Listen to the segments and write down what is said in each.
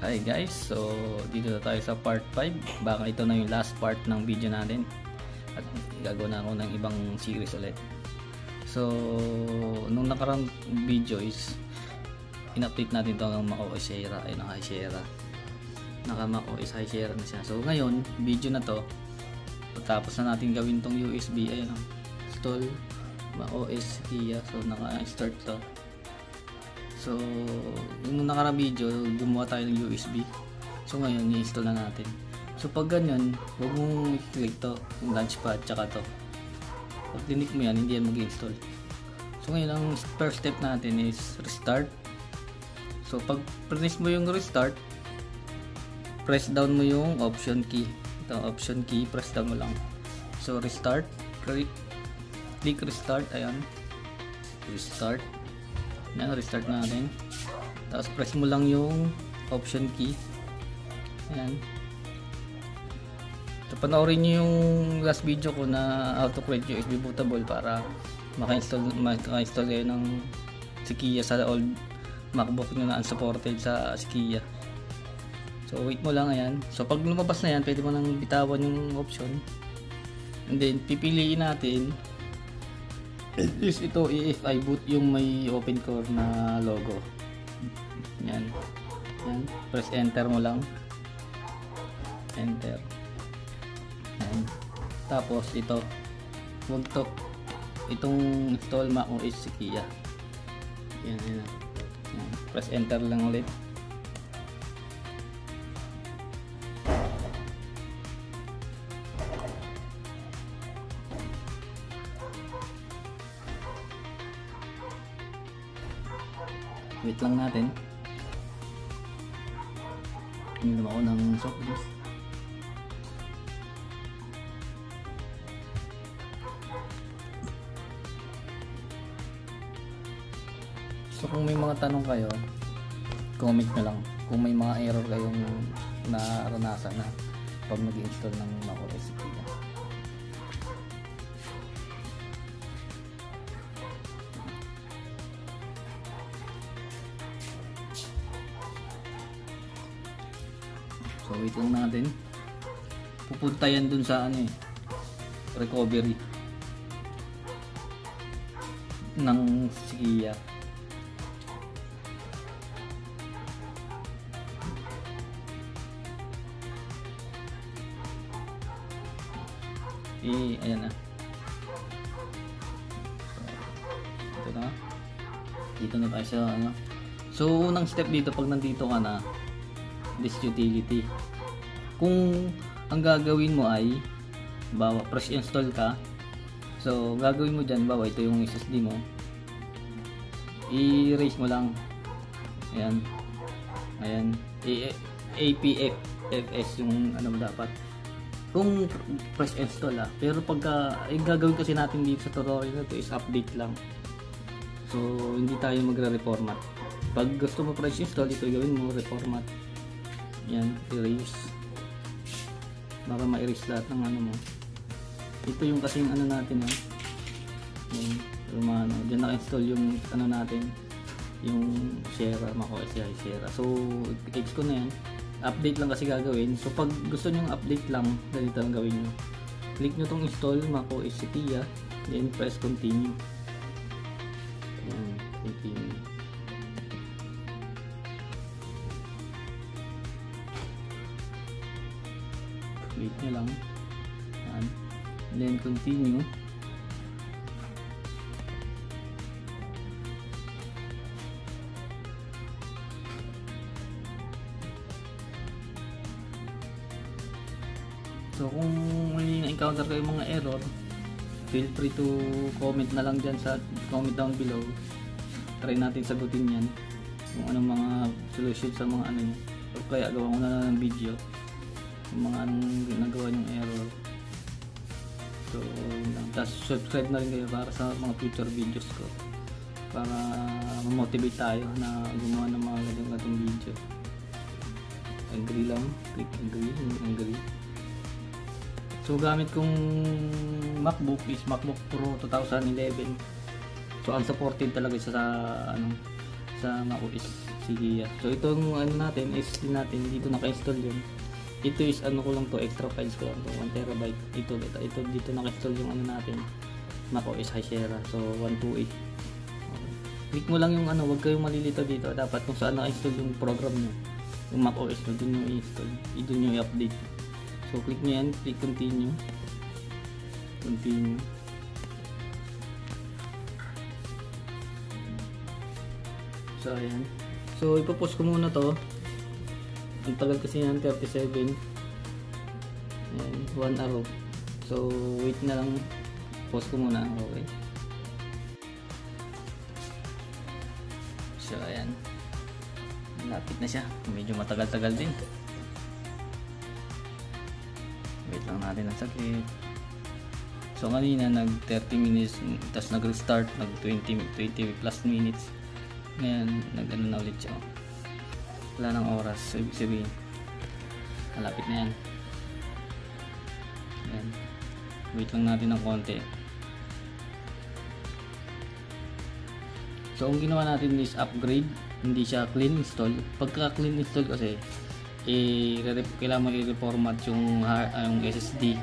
Hi guys, so dito na tayo sa part 5. Baka ito na yung last part ng video natin at gagawin na ako ng ibang series ulit. So nung nakarang video is in-update natin ito ng macOS Sierra. Ayun ang Sierra, naka macOS Sierra na siya. So ngayon video na to, tapos na natin gawin tong USB. Ayun ang install macOS Sierra. So naka-start to. So, yung nakarang video, gumawa tayo ng USB. So, ngayon, i-install na natin. So, pag ganyan, huwag mong i-click to, yung launchpad, tsaka to. Pag tinik mo yan, hindi yan mag-install. So, ngayon, ang first step natin is restart. So, pag press mo yung restart, press down mo yung option key. Ito, option key, press down mo lang. So, restart. Click restart, ayan. Restart. Yan, restart natin. Tapos press mo lang yung option key. Ayan. So, panoorin nyo yung last video ko na how to create USB bootable para maka-install kayo ng Sikia sa old MacBook nyo na unsupported sa Sikia. So wait mo lang, ayan. So pag lumabas na yan, pwede mo nang bitawan yung option. And then pipiliin natin is ito, EFI boot, yung may open core na logo. Yan. Yan. Press enter mo lang. Enter. Yan. Tapos ito. Huwag to. Itong install macOS Sikia. Yan. Yan. Yan. Press enter lang ulit. Wait lang natin. Ininom ako ng soft drinks. So kung may mga tanong kayo, comment na lang. Kung may mga error kayong naranasan na pag nag-install ng macOS Sikia. So wait lang natin. Pupunta yan dun sa recovery ng Sikia. Ayan na. So, ito na. Dito na tayo sa So unang step dito, pag nandito ka na, this utility. Kung ang gagawin mo ay press install ka, so gagawin mo dyan, ito yung SSD mo, i-erase mo lang. Ayan, ayan, APFS yung mo dapat kung press install pero pagka gagawin kasi natin dito sa tutorial na to is update lang, so hindi tayo magre-reformat. Pag gusto mo press install, ito gawin mo reformat. Yan, erase para ma-erase lahat ng mo. Ito yung kasing natin yung dyan naka-install yung natin, yung Sierra, macOS Sierra. So i-edge ko na yan, update lang kasi gagawin. So pag gusto nyo update lang, ganito ang gawin nyo, click nyo tong install macOS Sikia, then press continue. Yan, continue. Wait nyo lang. Yan. And then continue. So kung may na-encounter kayo mga error, feel free to comment na lang dyan sa comment down below. Try natin sagutin yan kung anong mga solution sa mga nyo. O kaya gawa ko na lang ng video yung mga ginagawa yung error. So tapos subscribe na rin kayo para sa mga future videos ko, para ma-motivate tayo na gumawa ng mga ganitong video. Agree lang, click agree. So gamit kong MacBook is MacBook Pro 2011. So unsupported talaga sa macOS Sige. So itong ano natin, SSD natin, dito naka-install yun. Ito is ano ko lang to, extra files ko lang to, 1 terabyte. Ito dito naka-install yung ano natin, macOS High Sierra. So 128. Okay. Click mo lang yung ano, wag kayong malilito dito. Dapat kung saan naka-install yung program nyo, yung macOS nyo, dun yung i-install, dun yung i-update. So click nyo yan, click continue. Continue. So ayan. So ipopost ko muna to. Ang tagal kasi yan, 37. Ayan, 1 arrow. So wait na lang. Post ko muna. Okay. So ayan. Lapit na siya. Medyo matagal-tagal din. Wait lang natin ng saglit. So kanina nag 30 minutes, tapos nag-restart, nag 20 plus minutes. Ngayon, nag-ano na ulit siya. Wala ng oras, so ibig sabihin malapit na yan. Ayan. Wait lang natin ng konti. So ang ginawa natin is upgrade, hindi siya clean install. Pagka clean install kasi kailangan mo i-reformat yung SSD.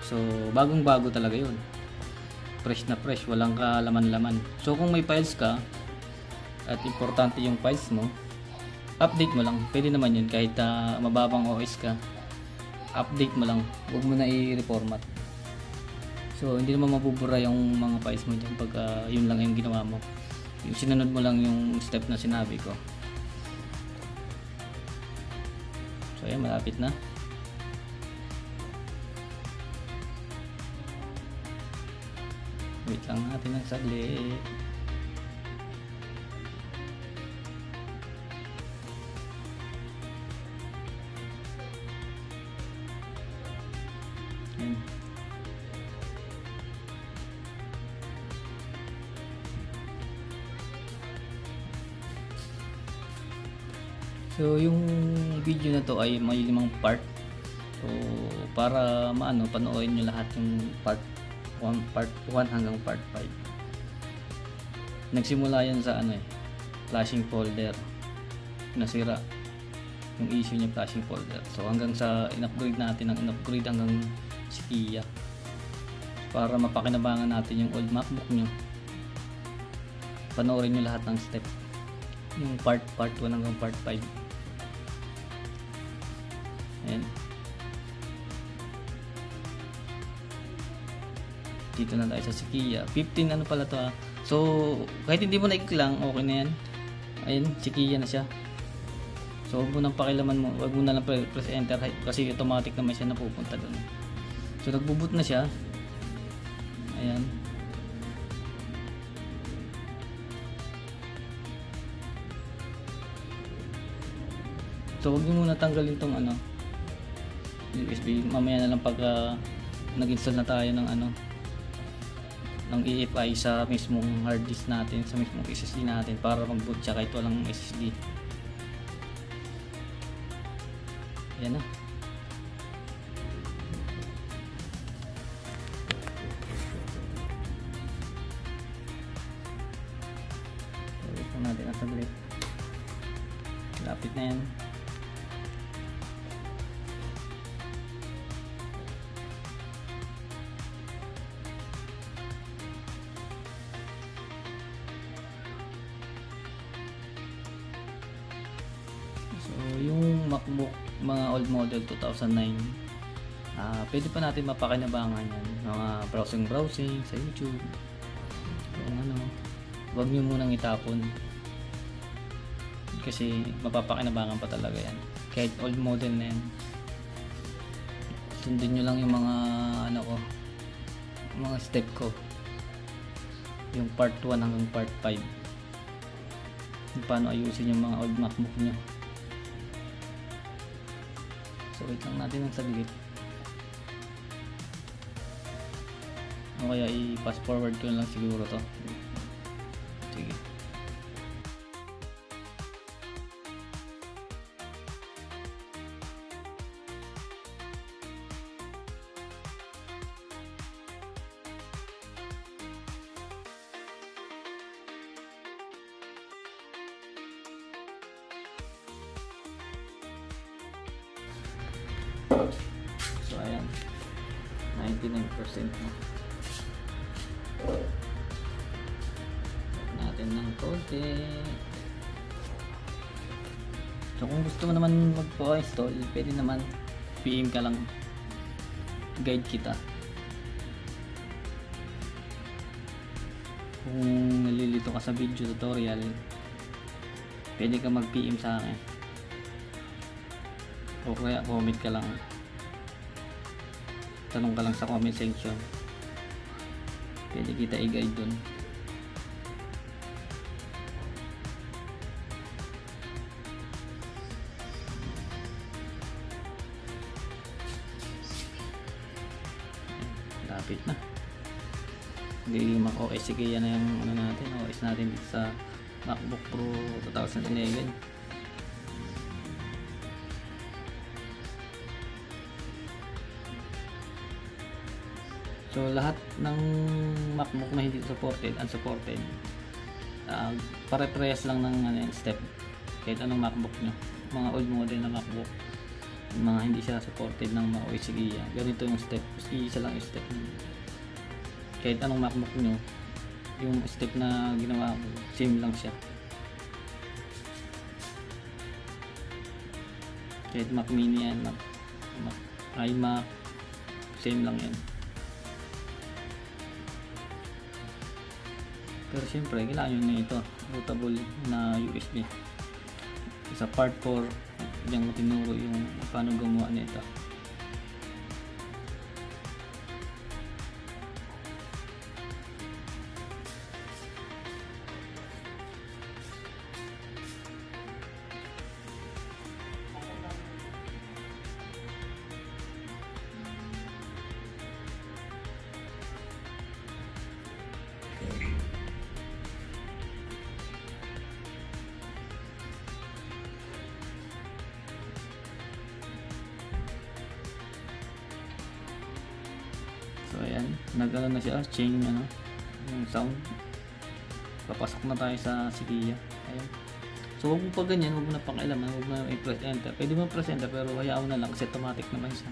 So bagong bago talaga yun, fresh na fresh, walang kalaman-laman. So kung may files ka at importante yung files mo, update mo lang, pwede naman yun. Kahit mababang OS ka, update mo lang, huwag mo na i-reformat. So hindi naman mabubura yung mga files mo dyan pag yun lang yung ginawa mo, yung sinunod mo lang yung step na sinabi ko. So ayan, malapit na. Wait lang natin ng saglit. Ayan. So yung video na to ay may 5 part. So para panoorin nyo lahat yung part 1 hanggang part 5. Nagsimula yan sa flashing folder. Nasira yung issue niya, flashing folder. So hanggang sa in-upgrade natin, hanggang Sikia. Para mapakinabangan natin yung old MacBook nyo, panoorin nyo lahat ng step. Yung part 1 hanggang part 5. Ayan. Dito na tayo sa Sikia. 15 ano pala to . So kahit hindi mo na-click lang, okay na yan. Ayan, Sikia na siya. So huwag mo nang pakilaman mo, huwag mo na lang press enter kasi automatic naman siya napupunta doon. So nagbo-boot na siya. Ayan. So huwag niyo muna tanggalin tong USB. Mamaya na lang pag nag-install na tayo ng ng EFI sa mismong hard disk natin, sa mismong SSD natin, para mag-boot siya kahit walang SSD. Yan na. Ulit po natin ang saglit. Lapit na yan. So yung MacBook mga old model 2009, pwede pa natin mapakinabangan yan, mga browsing sa YouTube. Kung wag nyo munang itapon kasi mapapakinabangan pa talaga yan kahit old model na yan. Sundin nyo lang yung mga mga step ko, yung part 1 hanggang part 5, kung paano ayusin yung mga old MacBook nyo. So wait lang natin ng saglit, o kaya i-fast forward ko lang siguro to. Sige. ayan, 99% na. Natin ng konti. So kung gusto mo naman magpa-install, pwede naman PM ka lang, guide kita. Kung nalilito ka sa video tutorial, pwede ka mag-PM sa akin, o kaya comment ka lang, tanong ka lang sa comment section, pwede kita i-guide dun. Lapit na. Hindi OS, sige, yan na yung ano natin, OS natin dito sa MacBook Pro 2011. So lahat ng MacBook na hindi supported, unsupported, pare-parehas lang ng step. Kahit anong MacBook nyo, mga old model na MacBook, mga hindi siya supported ng mga OS, sige, ganito yung step, isa lang yung step. Kahit anong MacBook nyo, yung step na ginawa ko, same lang siya. Kahit Mac Mini yan, Mac iMac, same lang yan. Pero syempre, kailangan nyo na ito, bootable na USB. Sa part 4, diyan mo tinuro yung paano gumawa nito. So ayan, nag-ano na siya, change yung sound. Papasok na tayo sa Sikia. Ayan. So huwag mo pa ganyan, huwag mo na pakialaman, huwag mo na i-press enter. Pwede mo press enter pero hayaan mo na lang kasi automatic naman siya.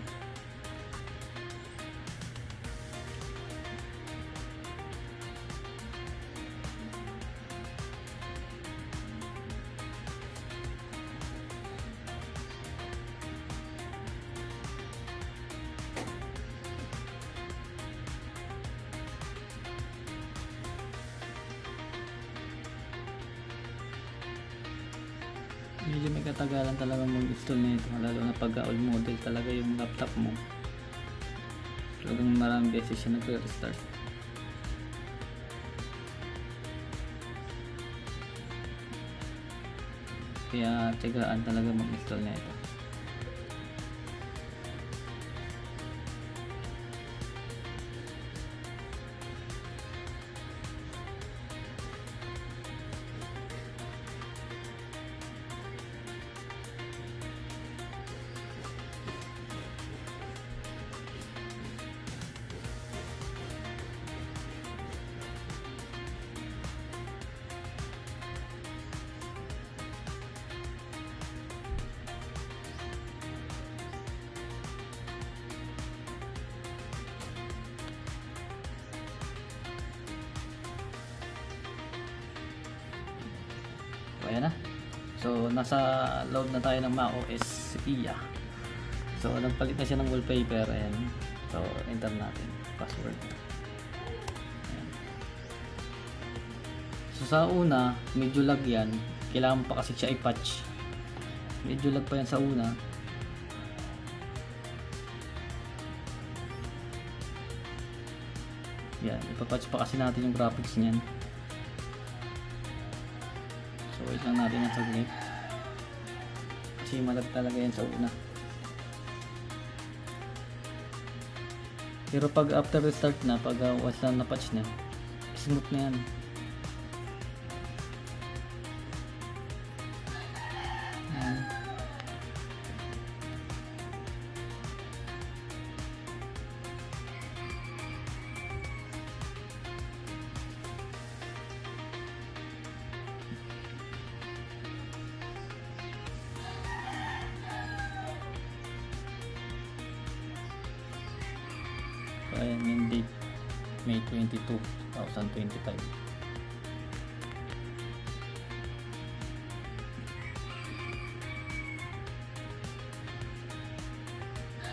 Medyo may katagalan talaga mag-install nito, lalo na pag old model talaga yung laptop mo. Talagang maraming beses siya nagre-restart. Kaya tiyagaan talaga mag-install nito. Ayan na. So nasa load na tayo ng macOS Sikia. So nagpalit na siya ng wallpaper. Ayan. So enter natin password. Ayan. So sa una medyo lag yan. Kailangan pa kasi siya i-patch. Medyo lag pa yan sa una. Yan, ipapatch pa kasi natin yung graphics niyan. So wait lang natin ang saglit kasi malag talaga yan sa una. Pero pag after restart na, pag once na na-patch na, smooth na yan. ayan yung date, May 22, 2025.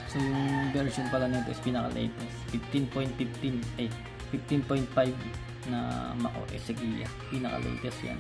So yung version pala nito is pinaka-latest 15.15 15.5 na macOS Sequoia, pinaka-latest yan.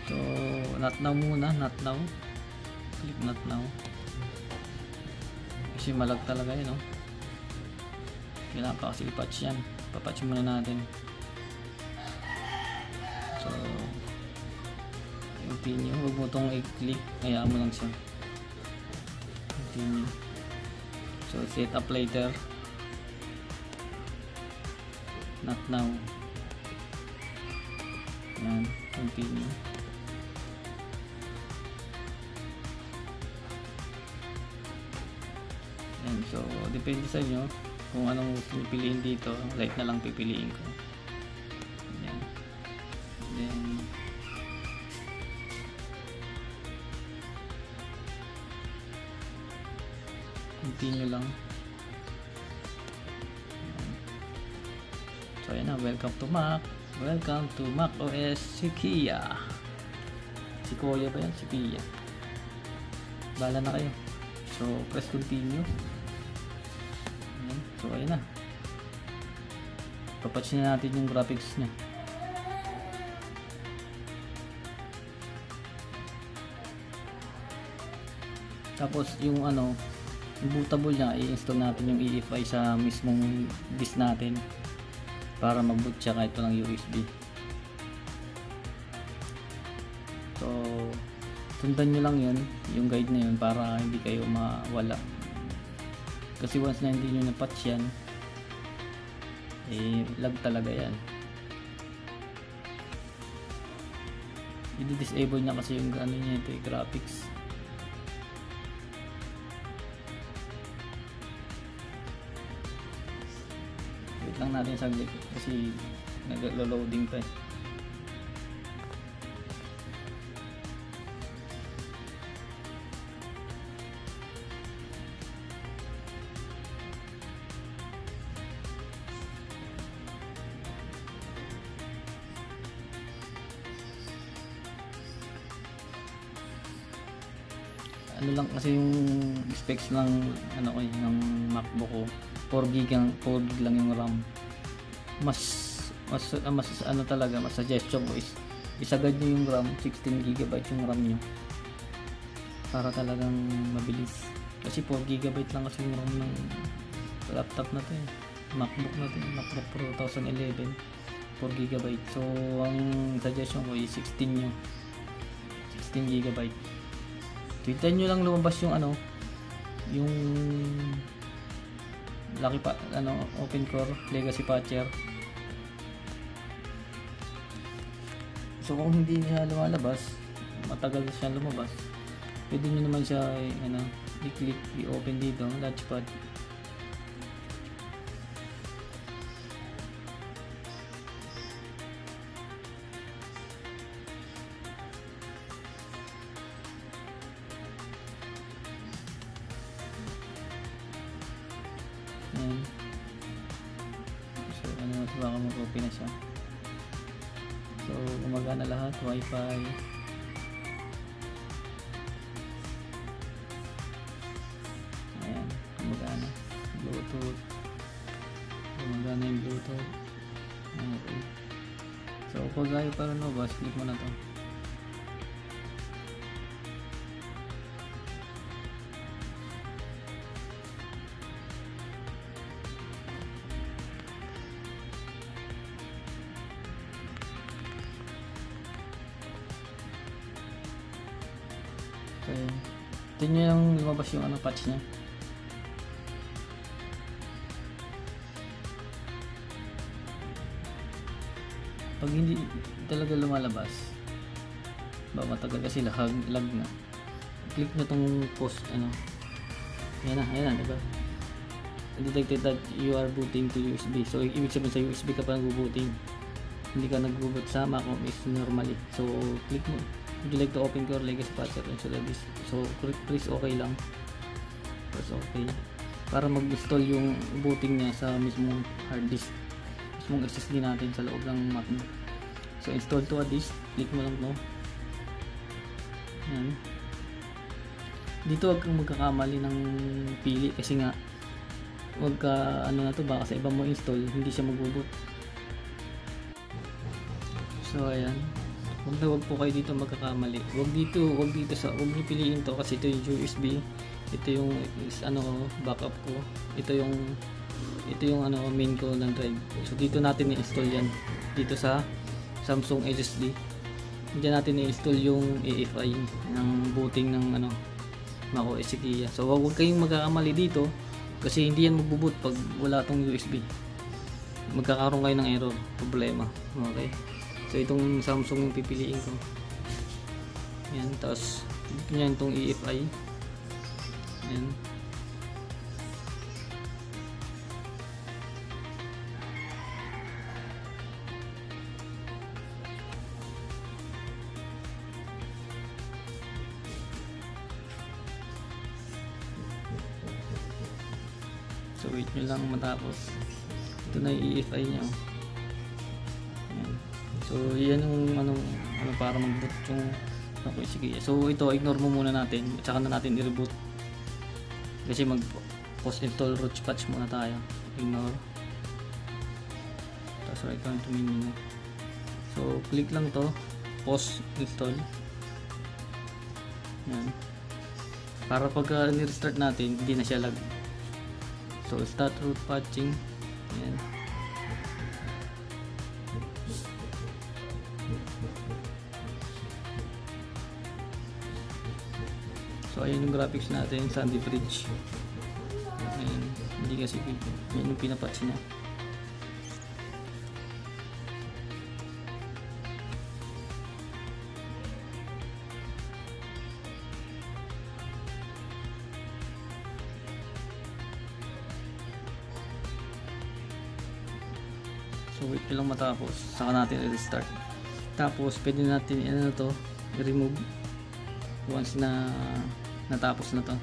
So not now muna, not now. Click not now. Kasi malag talaga yun, no? Kailangan pa kasi i-patch yan. Papatch muna natin. So continue. Huwag mo itong i-click. Hayaan mo lang siya. Continue. So set up later. Not now. Yan. Continue. And so, depende sa inyo kung anong pipiliin dito. Like na lang pipiliin ko. Ayan. Then, continue lang. Ayan. So, ayan na. Welcome to Mac. Welcome to macOS Sequoia. Sequoia ba yan? Sequoia. Bala na kayo. So, press continue. Ayan. So, ayun na. Papatch na natin yung graphics niya. Tapos, yung ano, yung bootable niya, i-install natin yung EFI sa mismong disk natin para mag-boot siya kahit walang USB. So, sundan nyo lang yun, yung guide na yun para hindi kayo mawala. Kasi once na hindi nyo na-patch yan, eh lag talaga yan. I-disable nya kasi yung ano niya ito, graphics. Wait lang natin saglit kasi nag-loading pa eh. Ano lang kasi yung specs ng ano ko yung MacBook ko 4 GB lang yung RAM. Mas ano talaga, mas suggestion ko is isagad niyo yung RAM, 16 GB yung RAM niyo para talagang mabilis. Kasi 4 GB lang kasi yung RAM ng laptop na to eh. MacBook na to, MacBook Pro 2011, 4 GB. So ang suggestion ko is 16 GB. Tignan nyo lang lumabas yung ano, yung laki pa open core legacy patcher. So kung hindi siya lumalabas, matagal siya lumabas, pwede nyo naman siya i-click, i-open dito ang latchpad. Ayan. So baka mag-open na siya. So gumagana lahat, wifi, ayan, gumagana, bluetooth, gumagana yung bluetooth. Okay. So pag ayaw para lumabas, click mo na to. Okay. Ito nyo yung lumabas yung patch nya. Pag hindi talaga lumalabas, matagal kasi lag na, click nyo tong post yan na, diba? Detected that you are booting to USB. So ibig sabihin sa USB ka pa nag-booting, hindi ka nag-boot sa Mac OS normally. So click mo, would you like to open core legacy patcher install this? So press okay lang, press okay para mag-install yung booting niya sa mismong hard disk, mismong SSD natin sa loob ng Mac mo. So install to a disk, click mo lang to. Yan. Dito wag kang magkakamali ng pili kasi nga wag ka na to, baka sa iba mo install hindi siya mag-boot. So ayan, wag po kayo dito magkakamali. Wag dito wag niyo piliin to kasi ito yung USB, ito yung backup ko, ito yung main ko ng drive. So dito natin i-install yan, dito sa Samsung SSD. Diyan natin i-install yung AFI ng booting ng Mac OS Kia. So wag kayong magkakamali dito kasi hindi yan magbo-boot pag wala tong USB. Magkakaroon kayo ng error, problema. Okay. So itong Samsung yung pipiliin ko. Yan, tapos dito niyan itong EFI. Yan. So wait nyo lang matapos. Ito na yung EFI nya. Yan. So yan yung para mag-boot yung Kia. So ito ignore mo muna natin, at saka na natin i-reboot kasi mag post install root patch muna tayo. Ignore, tapos right on to menu. So click lang to, post install. Yan, para pag ni-restart natin hindi na siya lag. So start root patching. Yan. So ayun yung graphics natin, Sandy Bridge. Ayun, hindi kasi yun yung pinapatch niya. So wait ko lang matapos, saka natin i-restart. Tapos pwede natin i-remove once na natapos na to.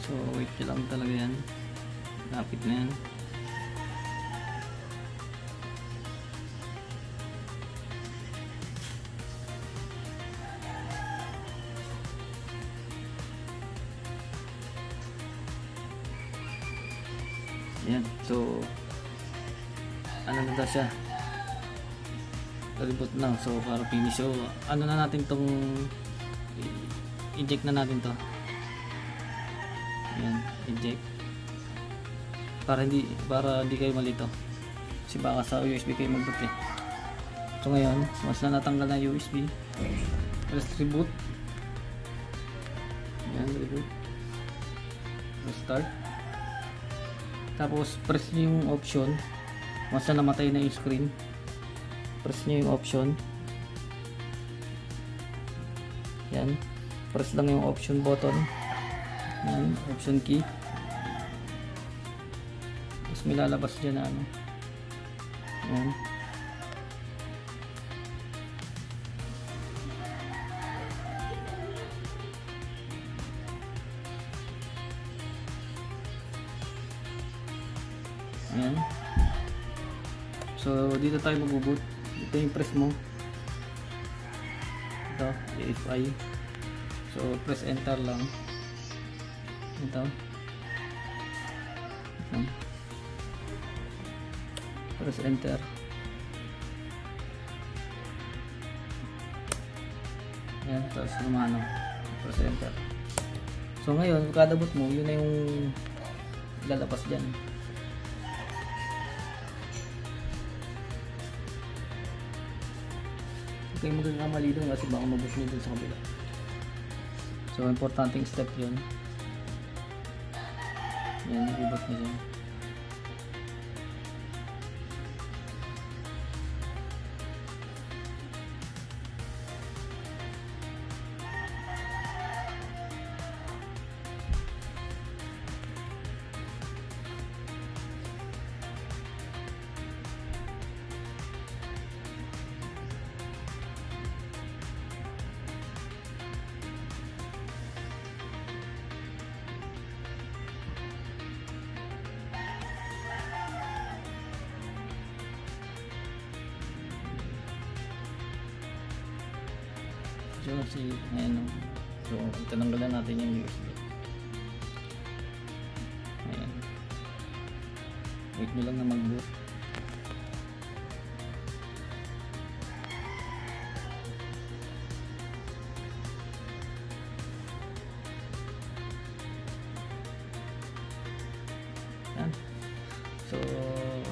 So wait nyo lang talaga yan, lapit na yan. Yan, so ano na daw siya, reboot na, so para finish. So ano na natin tong eject na natin to. Yan, eject para hindi kayo malito kasi baka sa USB kayo mag-boot eh. So ngayon once na natanggal na USB, press reboot. Yan, reboot, restart. Tapos press nyo yung option once na namatay na yung screen, press nyo yung option. Yan, press lang yung option button. Yan, option key. Tapos may lalabas dyan na ano. Yan. Ayan. So dito tayo mag-boot. Ito yung press mo. Ito, AFI. So press enter lang. Ito. Press enter. Ayan, tapos lumano. Press enter. So ngayon, kada boot mo, yun na yung lalabas dyan. Okay, magkakamali doon kasi baka mabus nyo dun sa kabila. So importanteng step yun. Yan, reboot na dyan. So, ayan, so tinanggalan natin yung USB. Ayan. Wait nyo lang na mag-boot. Ayan. So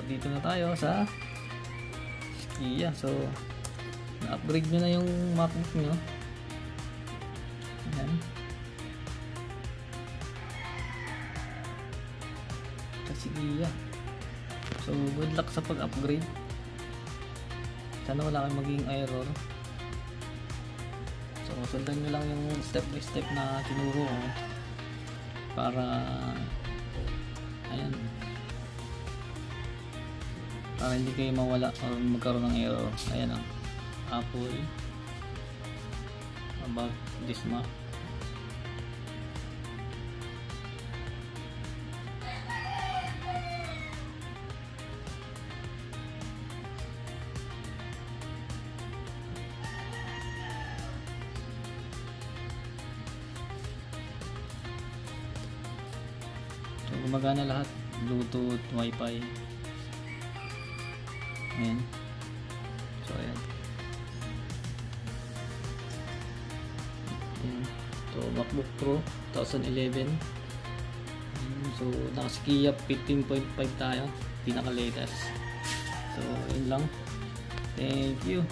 dito na tayo sa Skia. So na-upgrade nyo na yung MacBook nyo. Ayan. Skia. So good luck sa pag-upgrade. Sana wala kayong maging error. So sundan nyo lang yung step by step na tinuro ko para ayan, para hindi kayo mawala o magkaroon ng error. Ayan ang Apple about this Mac. So gumagana lahat, Bluetooth, Wi-Fi. Ayan. So ayan. So MacBook Pro 2011. So naka Skia 15.5 tayo, pinaka latest. So yun lang. Thank you.